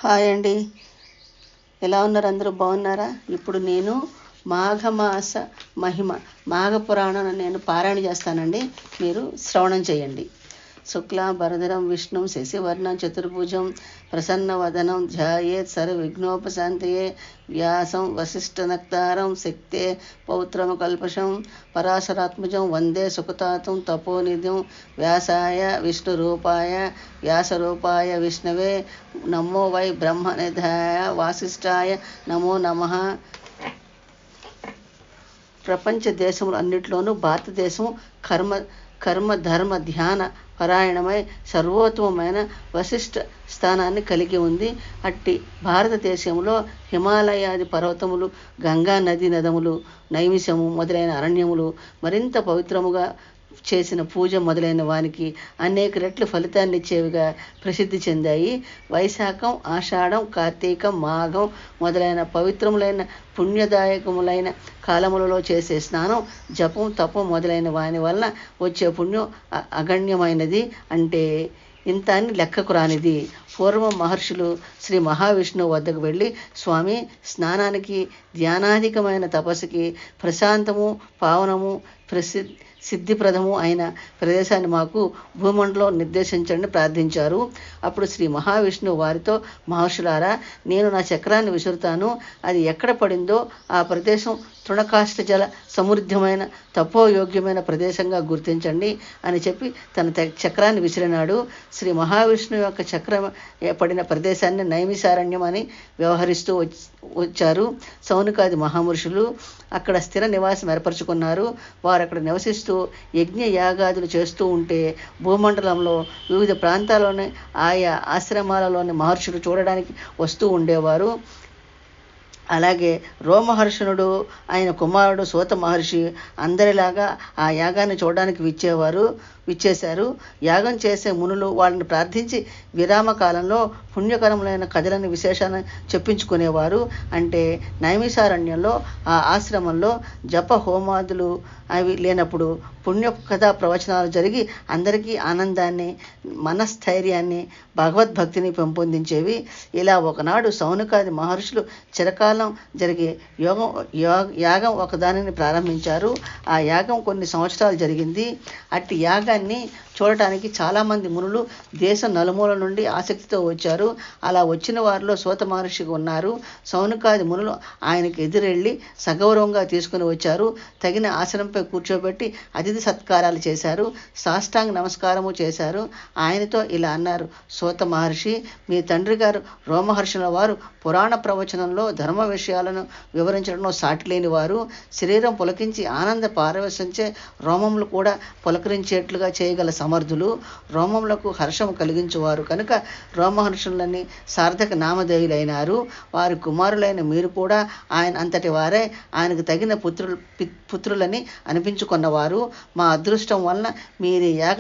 Hi అండి. ఎలా ఉన్నారు? అందరూ బాగున్నారా? ఇప్పుడు నేను మాఘమాస మహిమ మాఘ పురాణం నేను పారాయణ చేస్తానండి. మీరు శ్రవణం చేయండి. శుక్లాంబరధరం విష్ణుం శశివర్ణం చతుర్భుజం ప్రసన్నవదనం ధ్యాయేత్ సర్వవిఘ్నోపశాంతయే వ్యాసం వసిష్ఠనక్తారం శక్తే పౌత్రమకల్పషం పరాశరాత్మజం వందే సుఖతాతం తపోనిధిం వ్యాసాయ విష్ణురూపాయ వ్యాసరూపాయ విష్ణవే నమో వై బ్రహ్మనిధాయ వాసిష్ఠాయ నమో నమః. ప్రపంచ దేశములు అన్నిటిలోనూ భారతదేశం కర్మ ధర్మ ధ్యాన పరాయణమై సర్వోత్తమమైన వశిష్ఠ స్థానాన్ని కలిగి ఉంది. అట్టి భారతదేశంలో హిమాలయాది పర్వతములు, గంగా నది నదములు, నైమిషము మొదలైన అరణ్యములు మరింత పవిత్రముగా చేసిన పూజ మొదలైన వానికి అనేక రెట్లు ఫలితాన్ని ఇచ్చేవిగా ప్రసిద్ధి చెందాయి. వైశాఖం, ఆషాఢం, కార్తీకం, మాఘం మొదలైన పవిత్రములైన పుణ్యదాయకములైన కాలములలో చేసే స్నానం, జపం, తపం మొదలైన వాని వలన వచ్చే పుణ్యం అగణ్యమైనది. అంటే ఇంత అని లెక్కకు రానిది. పూర్వం మహర్షులు శ్రీ మహావిష్ణువు వద్దకు వెళ్ళి, స్వామి, స్నానానికి ధ్యానాధికమైన తపస్సుకి ప్రశాంతము, పావనము, సిద్ధిప్రదము అయిన ప్రదేశాన్ని మాకు భూమండలం నిర్దేశించండి ప్రార్థించారు. అప్పుడు శ్రీ మహావిష్ణువు వారితో, మహర్షులారా, నేను నా చక్రాన్ని విసురుతాను. అది ఎక్కడ పడిందో ఆ ప్రదేశం తృణకాష్ట జల సమృద్ధమైన తపోయోగ్యమైన ప్రదేశంగా గుర్తించండి అని చెప్పి తన చక్రాన్ని విసిరినాడు. శ్రీ మహావిష్ణువు యొక్క చక్రం పడిన ప్రదేశాన్ని నైమిషారణ్యం అని వ్యవహరిస్తూ వచ్చారు. సౌనకాది మహామురుషులు అక్కడ స్థిర నివాసం ఏర్పరచుకున్నారు. వారు అక్కడ నివసిస్తూ యజ్ఞ యాగాదులు చేస్తూ ఉంటే భూమండలంలో వివిధ ప్రాంతాల్లోని ఆయా ఆశ్రమాలలోని మహర్షులు చూడడానికి వస్తూ ఉండేవారు. అలాగే రోమహర్షణుడు, ఆయన కుమారుడు సూత మహర్షి అందరిలాగా ఆ యాగాన్ని చూడడానికి విచ్చేశారు. యాగం చేసే మునులు వాళ్ళని ప్రార్థించి విరామ కాలంలో పుణ్యకరములైన కథలని విశేషాన్ని చెప్పించుకునేవారు. అంటే నైమిషారణ్యంలో ఆ ఆశ్రమంలో జప హోమాదులు అవి లేనప్పుడు పుణ్య కథా ప్రవచనాలు జరిగి అందరికీ ఆనందాన్ని, మనస్థైర్యాన్ని, భగవద్భక్తిని పెంపొందించేవి. ఇలా ఒకనాడు సౌనకాది మహర్షులు చిరకాలం జరిగే యాగం ఒకదానిని ప్రారంభించారు. ఆ యాగం కొన్ని సంవత్సరాలు జరిగింది. అట్టి యాగాన్ని చూడటానికి చాలామంది మునులు దేశం నలుమూల నుండి ఆసక్తితో వచ్చారు. అలా వచ్చిన వారిలో సూత మహర్షి ఉన్నారు. సౌనకాది మునులు ఆయనకు ఎదురెళ్ళి సగౌరవంగా తీసుకుని వచ్చారు. తగిన ఆసనంపై కూర్చోబెట్టి అతిథి సత్కారాలు చేశారు. సాష్టాంగ నమస్కారము చేశారు. ఆయనతో ఇలా అన్నారు, సూత మహర్షి, మీ తండ్రి గారు రోమహర్షుల వారు పురాణ ప్రవచనంలో ధర్మ విషయాలను వివరించడంలో సాటిలేని వారు. శరీరం పులకించి ఆనంద పారవశించే రోమములు కూడా పులకరించేట్లుగా చేయగల సమర్థులు. రోమములకు హర్షము కలిగించువారు కనుక రోమహర్షులని సార్థక నామధేయులైనారు. వారి కుమారులైన మీరు కూడా ఆయన అంతటి వారే ఆయనకు తగిన పుత్రులని అనిపించుకున్నవారు. మా అదృష్టం వలన మీరు యాగ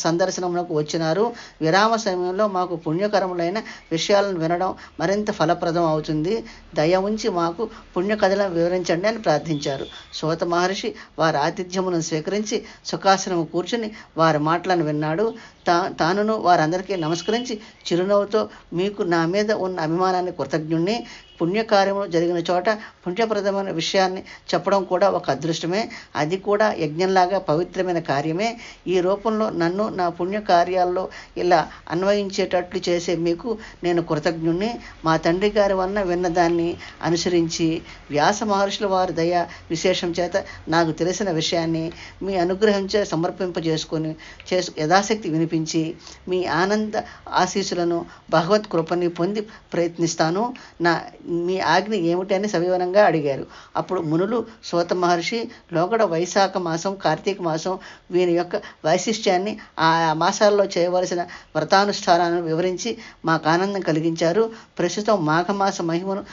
సందర్శనమునకు వచ్చినారు. విరామ సమయంలో మాకు పుణ్యకరములైన విషయాలను వినడం మరింత ఫలప్రదం అవుతుంది. దయ ఉంచి మాకు పుణ్యకథలను వివరించండి అని ప్రార్థించారు. సూత మహర్షి వారి ఆతిథ్యమును స్వీకరించి సుఖాసనము కూర్చుని వారి మాటలను విన్నాడు. తానును వారందరికీ నమస్కరించి చిరునవ్వుతో, మీకు నా మీద ఉన్న అభిమానాన్ని కృతజ్ఞుణ్ణి. పుణ్యకార్యము జరిగిన చోట పుణ్యప్రదమైన విషయాన్ని చెప్పడం కూడా ఒక అదృష్టమే. అది కూడా యజ్ఞంలాగా పవిత్రమైన కార్యమే. ఈ రూపంలో నన్ను నా పుణ్యకార్యాల్లో ఇలా అన్వయించేటట్లు చేసే మీకు నేను కృతజ్ఞుణ్ణి. మా తండ్రి గారి వలన విన్నదాన్ని అనుసరించి వ్యాస మహర్షుల వారి దయ విశేషం చేత నాకు తెలిసిన విషయాన్ని మీ అనుగ్రహించే సమర్పింపజేసుకొని యథాశక్తి వినిపించి మీ ఆనంద ఆశీస్సులను భగవత్ కృపని పొంది ప్రయత్నిస్తాను. మీ ఆజ్ఞ ఏమిటి అని సవివరంగా అడిగారు. అప్పుడు మునులు సూత మహర్షి లోగడ వైశాఖ మాసం, కార్తీక మాసం వీని యొక్క వైశిష్ట్యాన్ని, ఆ మాసాల్లో చేయవలసిన వ్రతానుష్ఠానాలను వివరించి మాకు ఆనందం కలిగించారు. ప్రస్తుతం మాఘమాస మహిమను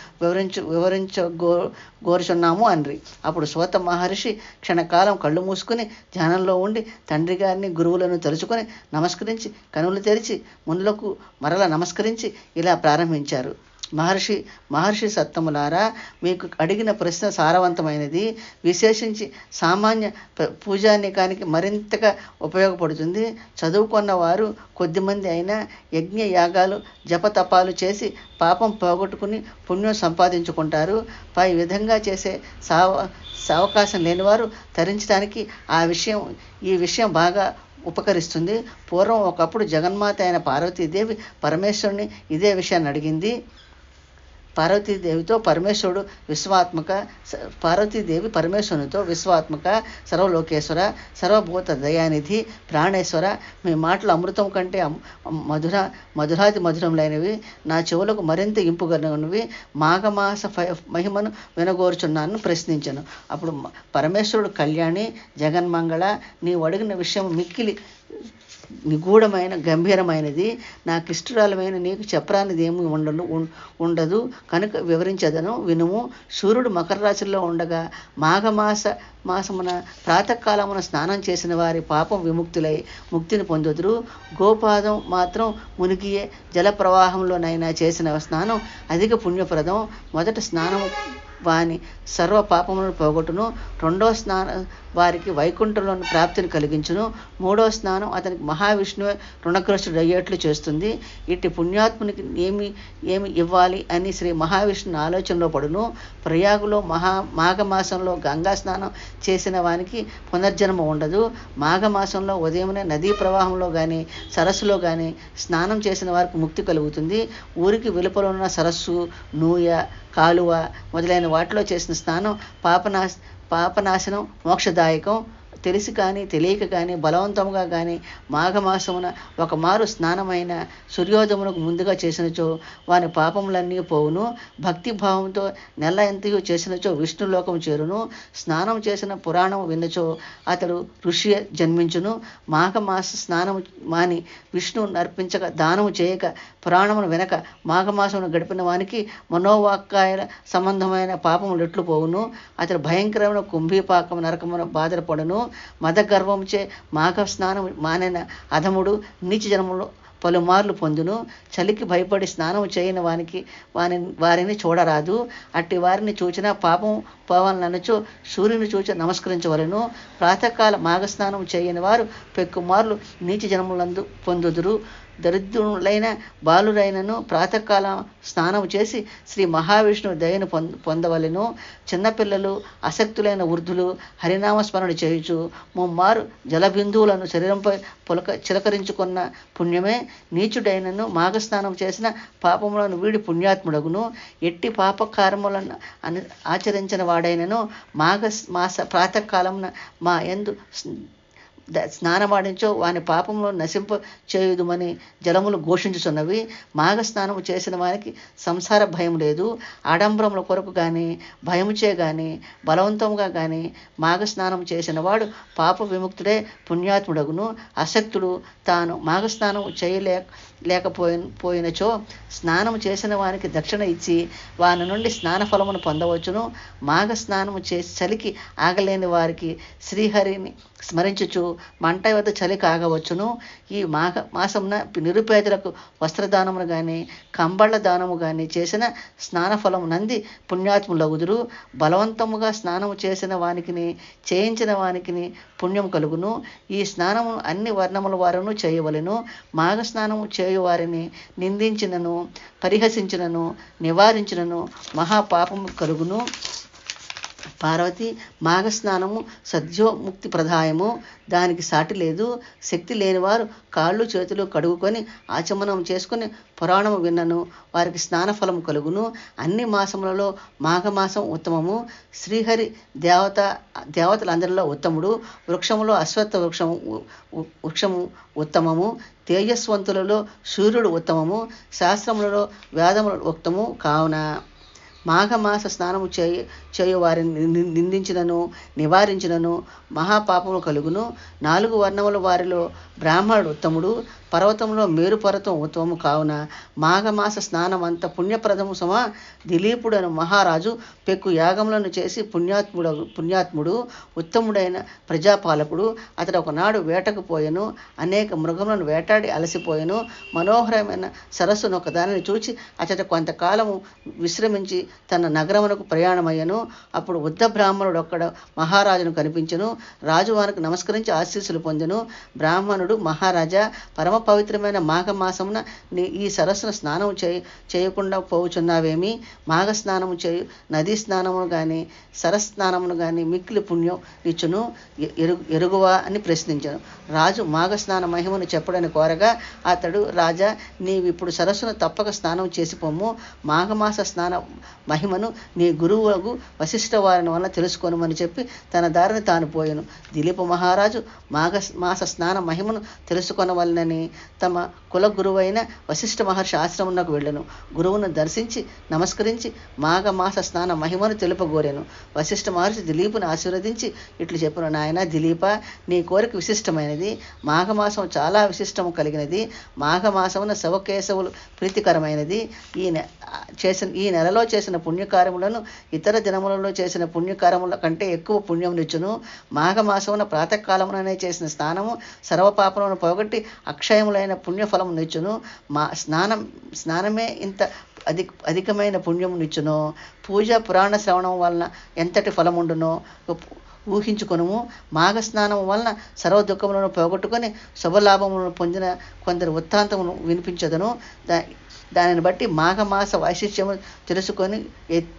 గోరుచున్నాము అన్రి. అప్పుడు సూత మహర్షి క్షణకాలం కళ్ళు మూసుకుని ధ్యానంలో ఉండి తండ్రి గారిని, గురువులను తలుచుకొని నమస్కరించి కనులు తెరిచి మునులకు మరల నమస్కరించి ఇలా ప్రారంభించారు. మహర్షి మహర్షి సత్తములారా, మీకు అడిగిన ప్రశ్న సారవంతమైనది. విశేషించి సామాన్య పూజానికానికి మరింతగా ఉపయోగపడుతుంది. చదువుకున్న వారు కొద్దిమంది అయినా యజ్ఞ యాగాలు జపతపాలు చేసి పాపం పోగొట్టుకుని పుణ్యం సంపాదించుకుంటారు. పై విధంగా చేసే అవకాశం లేనివారు తరించడానికి ఈ విషయం బాగా ఉపకరిస్తుంది. పూర్వం ఒకప్పుడు జగన్మాత అయిన పార్వతీదేవి పరమేశ్వరుని ఇదే విషయాన్ని అడిగింది. పార్వతీదేవి పరమేశ్వరునితో విశ్వాత్మక, సర్వలోకేశ్వర, సర్వభూత దయానిధి, ప్రాణేశ్వర, మీ మాటలు అమృతం కంటే మధురాది మధురములైనవి, నా చెవులకు మరింత ఇంపుగలవి, మాఘమాస మహిమను వినగోరుచున్నాను ప్రశ్నించను. అప్పుడు పరమేశ్వరుడు, కళ్యాణి, జగన్మంగళ, నీవు అడిగిన విషయం మిక్కిలి నిగూఢమైన గంభీరమైనది. నాకు ఇష్టరాలమైన నీకు చెప్పరానిది ఏమి ఉండదు కనుక వివరించదను, వినుము. సూర్యుడు మకర రాశిలో ఉండగా మాఘమాసమున ప్రాతకాలమున స్నానం చేసిన వారి పాపం విముక్తులై ముక్తిని పొందుదురు. గోపాదం మాత్రం మునిగియే జల ప్రవాహంలోనైనా చేసిన స్నానం అధిక పుణ్యప్రదం. మొదటి స్నానం వాని సర్వ పాపములను పోగొట్టును. రెండో స్నానం వారికి వైకుంఠంలోని ప్రాప్తిని కలిగించును. మూడో స్నానం అతనికి మహావిష్ణువే రుణగ్రస్తుడు అయ్యేట్లు చేస్తుంది. ఇట్టి పుణ్యాత్మునికి ఏమి ఇవ్వాలి అని శ్రీ మహావిష్ణుని ఆలోచనలో పడును. ప్రయాగులో మాఘమాసంలో గంగా స్నానం చేసిన వానికి పునర్జన్మ ఉండదు. మాఘమాసంలో ఉదయమునే నదీ ప్రవాహంలో కానీ సరస్సులో కానీ స్నానం చేసిన వారికి ముక్తి కలుగుతుంది. ఊరికి వెలుపల ఉన్న సరస్సు, నూయ, కాలువ మొదలైన వాటిలో చేసిన స్నానం పాపనాశనం, మోక్షదాయకం. తెలిసి కానీ తెలియక కానీ బలవంతముగా కానీ మాఘమాసమున ఒక మారు స్నానమైన సూర్యోదయమునకు ముందుగా చేసినచో వాని పాపములన్నీ పోవును. భక్తిభావంతో నెల ఎంతయో చేసినచో విష్ణులోకము చేరును. స్నానం చేసిన పురాణము విన్నచో అతడు ఋషి జన్మించును. మాఘమాస స్నానము మాని విష్ణువు అర్పించక దానము చేయక పురాణమును వినక మాఘమాసమును గడిపిన వానికి మనోవాక్కాయల సంబంధమైన పాపములు ఎట్లు పోవును. అతడు భయంకరమైన కుంభీపాకం నరకమున బాధపడను. మదగర్వముచే మాఘ స్నానం మానిన అధముడు నీచ జన్మలో పలుమార్లు పొందును. చలికి భయపడి స్నానం చేయని వారిని చూడరాదు. అట్టి వారిని చూచినా పాపం పోవాలనచో సూర్యుని చూచి నమస్కరించవలను. ప్రాతకాల మాఘస్నానం చేయని వారు పెక్కుమార్లు నీచ జన్మలందు పొందుదురు. దరిద్రులైన బాలురైనను ప్రాతకాల స్నానం చేసి శ్రీ మహావిష్ణువు దయను పొందవలెను. చిన్నపిల్లలు, అశక్తులైన వృద్ధులు హరినామస్మరణ చేయుచు ముమ్మారు జలబిందువులను శరీరంపై చిలకరించుకున్న పుణ్యమే. నీచుడైనను మాఘస్నానం చేసిన పాపములను వీడి పుణ్యాత్ముడగును. ఎట్టి పాపకారములను ఆచరించిన వాడైనను మాఘమాస ప్రాతకాలమున మా యందు స్నానమాడించో వాని పాపంలో నశింప చేయుదుమని జలములు ఘోషించుచున్నవి. మాఘస్నానము చేసిన వానికి సంసార భయం లేదు. ఆడంబరముల కొరకు కానీ భయముచే కానీ బలవంతముగా కానీ మాఘస్నానం చేసిన వాడు పాప విముక్తుడే పుణ్యాత్ముడగును. అశక్తుడు తాను మాఘస్నానం లేకపోయినచో స్నానం చేసిన వానికి దక్షిణ ఇచ్చి వాని నుండి స్నాన ఫలమును పొందవచ్చును. మాఘస్నానము చేసి చలికి ఆగలేని వారికి శ్రీహరిని స్మరించుచు మంట వద్ద చలి కాగవచ్చును. ఈ మాసమున నిరుపేదలకు వస్త్రదానమును కానీ కంబళ్ళ దానము కానీ చేసిన స్నానఫలము నంది పుణ్యాత్ములగుదురు. బలవంతముగా స్నానము చేసిన వానికిని చేయించిన వానికిని పుణ్యం కలుగును. ఈ స్నానము అన్ని వర్ణముల వారును చేయవలెను. మాఘస్నానము చేయువారిని నిందించినను పరిహసించినను నివారించినను మహాపాపము కలుగును. పార్వతి, మాఘస్నానము సద్యోముక్తి ప్రదాయము, దానికి సాటి లేదు. శక్తి లేనివారు కాళ్ళు చేతులు కడుగుకొని ఆచమనం చేసుకుని పురాణము విన్నను వారికి స్నానఫలము కలుగును. అన్ని మాసములలో మాఘమాసం ఉత్తమము. శ్రీహరి దేవతలందరిలో ఉత్తముడు. వృక్షములో అశ్వత్థ వృక్షము ఉత్తమము. తేజస్వంతులలో సూర్యుడు ఉత్తమము. శాస్త్రములలో వేదములు ఉత్తమము. కావున మాఘమాస స్నానము చేయు వారిని నిందించినను నివారించినను మహాపాపము కలుగును. 4 వర్ణముల వారిలో బ్రాహ్మణుడు ఉత్తముడు, పర్వతంలో మేరు పర్వతం ఉత్తమము కావున మాఘమాస స్నానం అంత పుణ్యప్రదము సమా. దిలీపుడను మహారాజు పెక్కు యాగములను చేసి పుణ్యాత్ముడు ఉత్తముడైన ప్రజాపాలకుడు. అతడు ఒకనాడు వేటకు పోయెను, అనేక మృగములను వేటాడి అలసిపోయెను. మనోహరమైన సరస్సును ఒకదానిని చూచి అతడు కొంతకాలము విశ్రమించి తన నగరమునకు ప్రయాణమయ్యను. అప్పుడు బుద్ధ బ్రాహ్మణుడు ఒక్కడ మహారాజును కనిపించెను. రాజు వానికి నమస్కరించి ఆశీస్సులు పొందెను. బ్రాహ్మణుడు, మహారాజా, పరమ పవిత్రమైన మాఘమాసమున ఈ సరస్సును స్నానం చేయకుండా పోవుచున్నావేమి? మాఘ స్నానము చేయు నదీ స్నానమును గాని సరస్నానమును గాని మిక్కిలి పుణ్యం నిచ్చును ఎరుగువా అని ప్రశ్నించాను. రాజు మాఘ స్నాన మహిమను చెప్పడని కోరగా అతడు, రాజా, నీవిప్పుడు సరస్సును తప్పక స్నానం చేసిపోము. మాఘమాస స్నాన మహిమను నీ గురువుకు వశిష్ఠ వారిని వల్ల తెలుసుకోనమని చెప్పి తన దారిని తాను పోయెను. దిలీప మహారాజు మాఘమాస స్నాన మహిమను తెలుసుకొనవలనని తమ కుల గురువైన వశిష్ఠ మహర్షి ఆశ్రమంలోకి వెళ్ళెను. గురువును దర్శించి నమస్కరించి మాఘమాస స్నాన మహిమను తెలుపగోరెను. వశిష్ఠ మహర్షి దిలీపుని ఆశీర్వదించి ఇట్లు చెప్పను. నాయన దిలీప, నీ కోరిక విశిష్టమైనది. మాఘమాసం చాలా విశిష్టము కలిగినది. మాఘమాసమున శవకేశవులు ప్రీతికరమైనది. ఈ నెలలో చేసిన పుణ్యకార్యములను ఇతర దినములలో చేసిన పుణ్యకార్యముల కంటే ఎక్కువ పుణ్యం నిచ్చును. మాఘమాసమున ప్రాతకాలముననే చేసిన స్నానము సర్వపాపములను పోగొట్టి అక్షయములైన పుణ్యఫలము నిచ్చును. స్నానమే ఇంత అధికమైన పుణ్యము నిచ్చును. పూజ పురాణ శ్రవణం వలన ఎంతటి ఫలముండునో ఊహించుకొనుము. మాఘ స్నానం వలన సర్వ దుఃఖములను పోగొట్టుకొని శుభలాభములను పొందిన కొందరు వృత్తాంతమును వినిపించదను. దానిని బట్టి మాఘమాస వైశిష్ట్యము తెలుసుకొని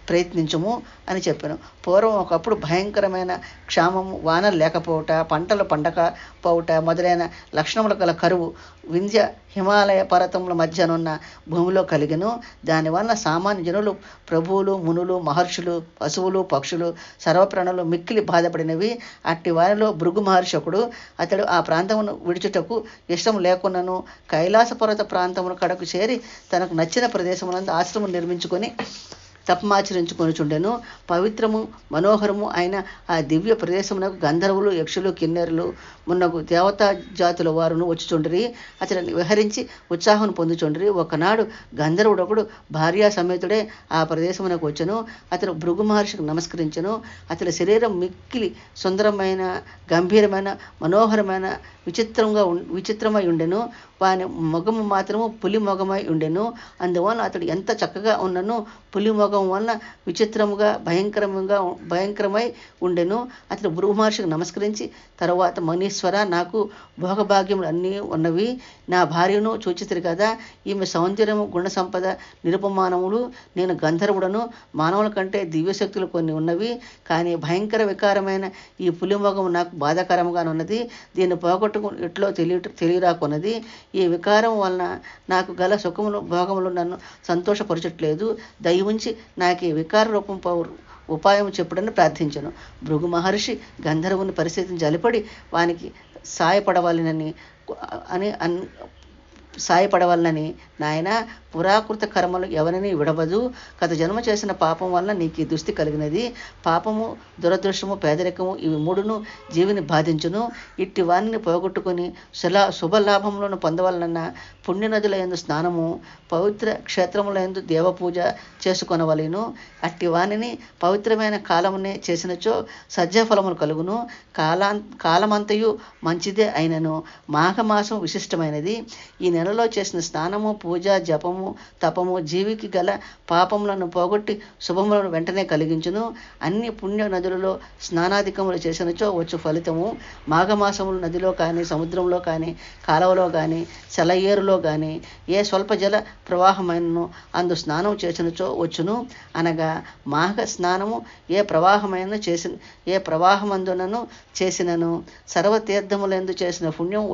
ప్రయత్నించుము అని చెప్పాను. పూర్వం ఒకప్పుడు భయంకరమైన క్షామము, వానలు లేకపోవట, పంటలు పండకపోవట మొదలైన లక్షణములు గల కరువు వింధ్య హిమాలయ పర్వతముల మధ్యనున్న భూమిలో కలిగెను. దానివల్ల సామాన్య జనులు, ప్రభువులు, మునులు, మహర్షులు, పశువులు, పక్షులు, సర్వప్రాణులు మిక్కిలి బాధపడినవి. అట్టి వారిలో భృగు మహర్షి ఒకడు. అతడు ఆ ప్రాంతమును విడుచుటకు ఇష్టం లేకున్నను కైలాస పర్వత ప్రాంతమును కడకు చేరి తనకు నచ్చిన ప్రదేశమునందు ఆశ్రమం నిర్మించుకొని తపమాచరించుకొనుచుండెను. పవిత్రము మనోహరము అయిన ఆ దివ్య ప్రదేశమునకు గంధర్వులు, యక్షులు, కిన్నెరులు మున్నగు దేవతా జాతుల వారును వచ్చుచుండ్రి. అతడిని విహరించి ఉత్సాహం పొందుచుండ్రి. ఒకనాడు గంధర్వుడు ఒకడు భార్యా సమేతుడే ఆ ప్రదేశమునకు వచ్చెను. అతడు భృగు మహర్షికి నమస్కరించెను. అతడి శరీరం మిక్కిలి సుందరమైన, గంభీరమైన, మనోహరమైన, విచిత్రమై ఉండెను. వాని మొగము మాత్రము పులి మొగమై ఉండెను. అందువలన అతడు ఎంత చక్కగా ఉన్నను పులి మొగం వలన విచిత్రముగా భయంకరమై ఉండెను. అతడు భృగు మహర్షికి నమస్కరించి తరువాత, మనీశ్వర, నాకు భోగభాగ్యములు అన్నీ ఉన్నవి. నా భార్యను చూచితిరి కదా. ఈమె సౌందర్యము, గుణ సంపద నిరుపమానములు. నేను గంధర్వుడను. మానవుల కంటే దివ్యశక్తులు కొన్ని ఉన్నవి. కానీ భయంకర వికారమైన ఈ పులి మొగము నాకు బాధాకరముగానున్నది. దీన్ని పోగొట్టుకు ఎట్లో తెలియరాకున్నది. ఈ వికారం వలన నాకు గల సుఖములు, భోగములు నన్ను సంతోషపరచట్లేదు. దయవుంచి నాకు ఈ వికార రూపం ఉపాయం చెప్పుడని ప్రార్థించను. భృగు మహర్షి గంధర్వుని పరిస్థితిని జలిపడి వానికి సాయపడవలనని, నాయన, పురాకృత కర్మలు ఎవరిని విడవదు. గత జన్మ చేసిన పాపం వలన నీకు ఈ దుస్థితి కలిగినది. పాపము, దురదృష్టము, పేదరికము ఇవి మూడును జీవిని బాధించును. ఇట్టి వారిని పోగొట్టుకుని శుభలాభములను పొందవలన పుణ్యనదుల యందు స్నానము, పవిత్ర క్షేత్రములందు దేవపూజ చేసుకొనవలెను. అట్టి వానిని పవిత్రమైన కాలమునే చేసినచో సజ్జఫలములు కలుగును. కాలమంతయు మంచిదే అయినను మాఘమాసం విశిష్టమైనది. ఈ నెలలో చేసిన స్నానము, పూజ, జపము, తపము జీవికి గల పాపములను పోగొట్టి శుభములను వెంటనే కలిగించును. అన్ని పుణ్య నదులలో స్నానాధికములు చేసినచో వచ్చు ఫలితము మాఘమాసములు నదిలో కానీ, సముద్రంలో కానీ, కాలువలో కానీ, సెలయేరులో కానీ ఏ స్వల్ప జల ప్రవాహమైనను అందు స్నానం చేసినచో వచ్చును. అనగా మాఘ స్నానము ఏ ప్రవాహమందునను చేసినను సర్వతీర్థములందు చేసిన పుణ్యం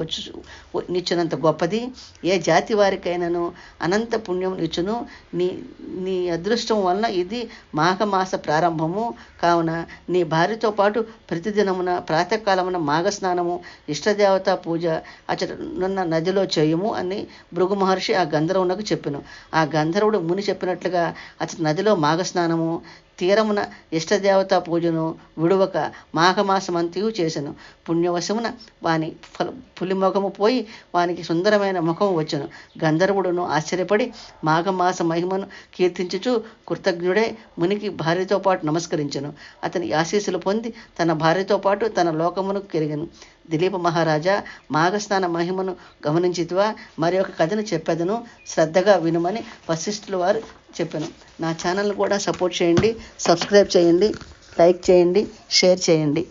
నిచ్చినంత గొప్పది. ఏ జాతి వారికైనాను అనంత పుణ్యం నిచ్చును. నీ అదృష్టం వలన ఇది మాఘమాస ప్రారంభము. కావున నీ భార్యతో పాటు ప్రతిదినమున ప్రాతకాలమున మాఘస్నానము, ఇష్టదేవత పూజ అచటనున్న నదిలో చేయుము అని భృగు మహర్షి ఆ గంధర్వునకు చెప్పెను. ఆ గంధర్వుడు ముని చెప్పినట్లుగా అతని నదిలో మాఘస్నానము తీరమున ఇష్టదేవతా పూజను విడువక మాఘమాసమంతయు చేసెను. పుణ్యవశమున వాని పులిముఖము పోయి వానికి సుందరమైన ముఖము వచ్చెను. గంధర్వుడును ఆశ్చర్యపడి మాఘమాస మహిమను కీర్తించుచు కృతజ్ఞుడే మునికి భార్యతో పాటు నమస్కరించెను. అతని ఆశీస్సులు పొంది తన భార్యతో పాటు తన లోకమునకు కెరిగెను. దిలీప మహారాజా, మాఘస్నాన మహిమను గమనించితివా? మరి ఒక కథను చెప్పెదను, శ్రద్ధగా వినుమని వశిష్ఠుల వారు చెప్పాను. నా ఛానల్ని కూడా సపోర్ట్ చేయండి, సబ్స్క్రైబ్ చేయండి, లైక్ చేయండి, షేర్ చేయండి.